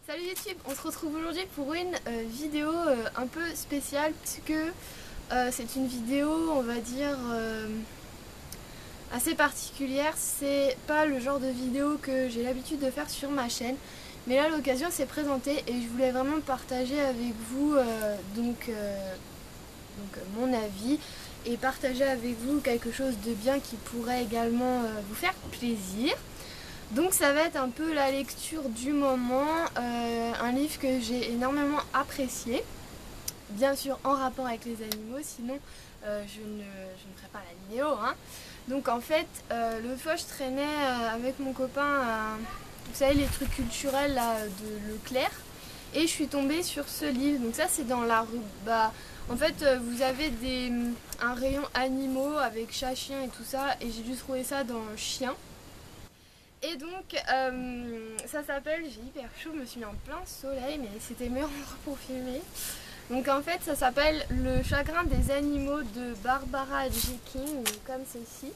Salut YouTube, on se retrouve aujourd'hui pour une vidéo un peu spéciale parce que c'est une vidéo, on va dire, assez particulière. C'est pas le genre de vidéo que j'ai l'habitude de faire sur ma chaîne, mais là l'occasion s'est présentée et je voulais vraiment partager avec vous mon avis et partager avec vous quelque chose de bien qui pourrait également vous faire plaisir. Donc ça va être un peu la lecture du moment, un livre que j'ai énormément apprécié, bien sûr en rapport avec les animaux, sinon je ne ferai pas la vidéo. Hein. Donc en fait, l'autre fois je traînais avec mon copain, vous savez les trucs culturels là, de Leclerc, et je suis tombée sur ce livre. Donc ça c'est dans la rue. En fait vous avez un rayon animaux avec chat, chien et tout ça, et j'ai dû trouver ça dans chien. Et donc, ça s'appelle, j'ai hyper chaud, je me suis mis en plein soleil, mais c'était meilleur endroit pour filmer. Donc en fait, ça s'appelle Le chagrin des animaux de Barbara Jenkins, comme ceci.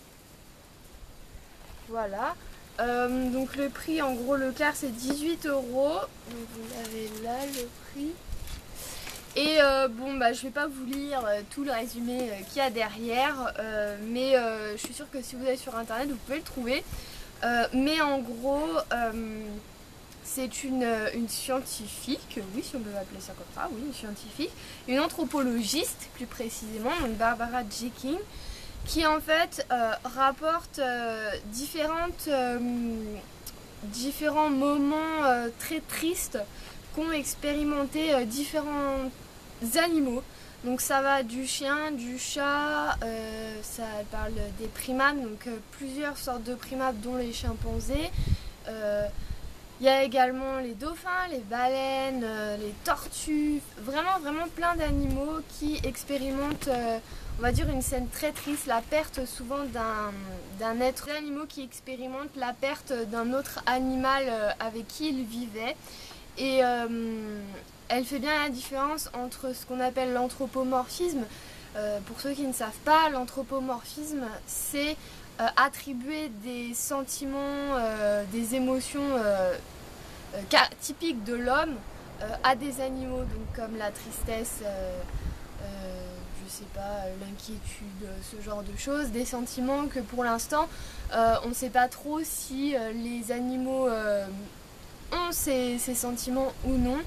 Voilà. Donc le prix, en gros, le quart, c'est 18 euros. Donc vous avez là le prix. Et je vais pas vous lire tout le résumé qu'il y a derrière, mais je suis sûre que si vous allez sur internet, vous pouvez le trouver. Mais en gros, c'est une scientifique, oui, si on peut appeler ça comme ça, oui, une scientifique, une anthropologiste plus précisément, donc Barbara Jenkins, qui en fait rapporte différents moments très tristes qu'ont expérimenté différents animaux. Donc ça va du chien, du chat, ça parle des primates, donc plusieurs sortes de primates dont les chimpanzés. Il y a également les dauphins, les baleines, les tortues, vraiment plein d'animaux qui expérimentent, on va dire, une scène très triste, la perte souvent d'un être. Des animaux qui expérimentent la perte d'un autre animal avec qui ils vivaient. Et elle fait bien la différence entre ce qu'on appelle l'anthropomorphisme. Pour ceux qui ne savent pas, l'anthropomorphisme, c'est attribuer des sentiments, des émotions typiques de l'homme à des animaux, donc comme la tristesse, je sais pas, l'inquiétude, ce genre de choses, des sentiments que pour l'instant on ne sait pas trop si les animaux ont ces sentiments ou non.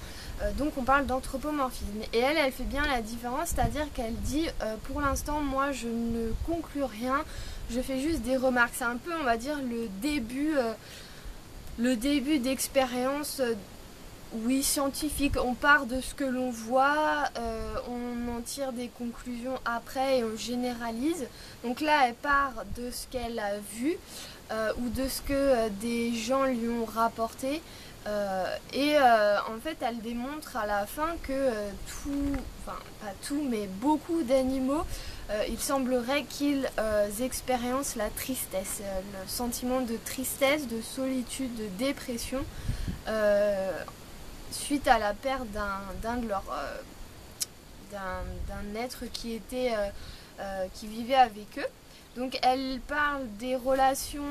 Donc on parle d'anthropomorphisme. Et elle fait bien la différence, c'est-à-dire qu'elle dit pour l'instant moi je ne conclus rien, je fais juste des remarques. C'est un peu, on va dire, le début d'expérience oui, scientifique. On part de ce que l'on voit, on en tire des conclusions après et on généralise. Donc là elle part de ce qu'elle a vu ou de ce que des gens lui ont rapporté. En fait elle démontre à la fin que pas tout, mais beaucoup d'animaux, il semblerait qu'ils expériencent la tristesse, le sentiment de tristesse, de solitude, de dépression suite à la perte d'un être qui vivait avec eux. Donc elle parle des relations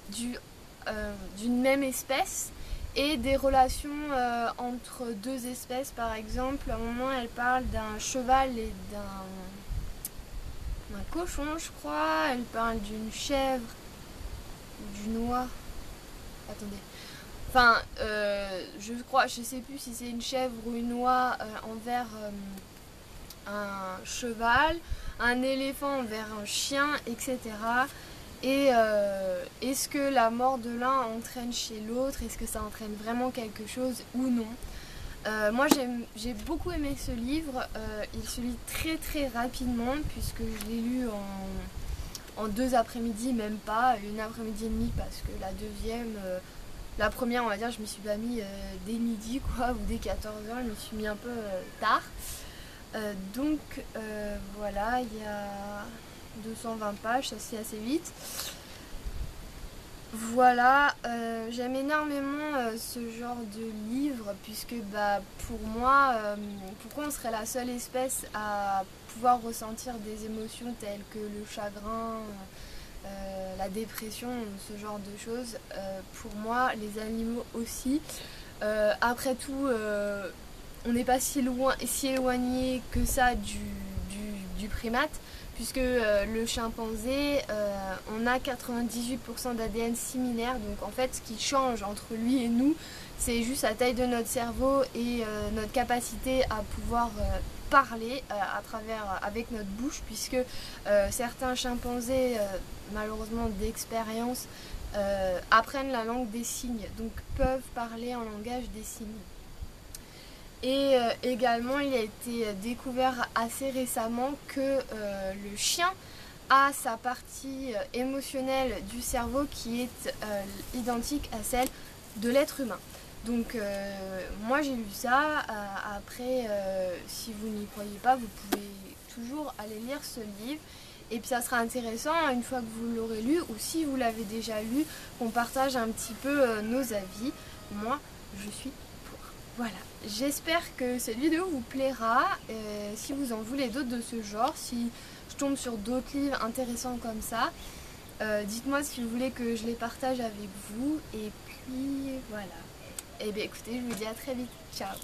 d'une même espèce et des relations entre deux espèces. Par exemple, à un moment elle parle d'un cheval et d'un cochon, je crois. Elle parle d'une chèvre, d'une oie. Attendez. Enfin, je sais plus si c'est une chèvre ou une oie envers un cheval, un éléphant envers un chien, etc. Et est-ce que la mort de l'un entraîne chez l'autre? Est-ce que ça entraîne vraiment quelque chose ou non? Moi j'ai beaucoup aimé ce livre, il se lit très rapidement puisque je l'ai lu en 2 après-midi, même pas, une après-midi et demie, parce que la première, on va dire, je me suis pas mis dès midi quoi, ou dès 14h, je me suis mis un peu tard. Voilà, il y a 220 pages, ça c'est assez vite. Voilà, j'aime énormément ce genre de livre puisque pour moi, pourquoi on serait la seule espèce à pouvoir ressentir des émotions telles que le chagrin, la dépression, ce genre de choses. Pour moi, les animaux aussi. Après tout, on n'est pas si éloigné que ça du primate, puisque le chimpanzé, on a 98% d'ADN similaire, donc en fait ce qui change entre lui et nous, c'est juste la taille de notre cerveau et notre capacité à pouvoir parler avec notre bouche, puisque certains chimpanzés, malheureusement d'expérience, apprennent la langue des signes, donc peuvent parler en langage des signes. Et également, il a été découvert assez récemment que le chien a sa partie émotionnelle du cerveau qui est identique à celle de l'être humain. Donc moi j'ai lu ça, après si vous n'y croyez pas, vous pouvez toujours aller lire ce livre. Et puis ça sera intéressant, une fois que vous l'aurez lu, ou si vous l'avez déjà lu, qu'on partage un petit peu nos avis. Moi, je suis pour. Voilà, j'espère que cette vidéo vous plaira. Si vous en voulez d'autres de ce genre, si je tombe sur d'autres livres intéressants comme ça, dites-moi si vous voulez que je les partage avec vous. Et puis voilà. Et bien écoutez, je vous dis à très vite. Ciao.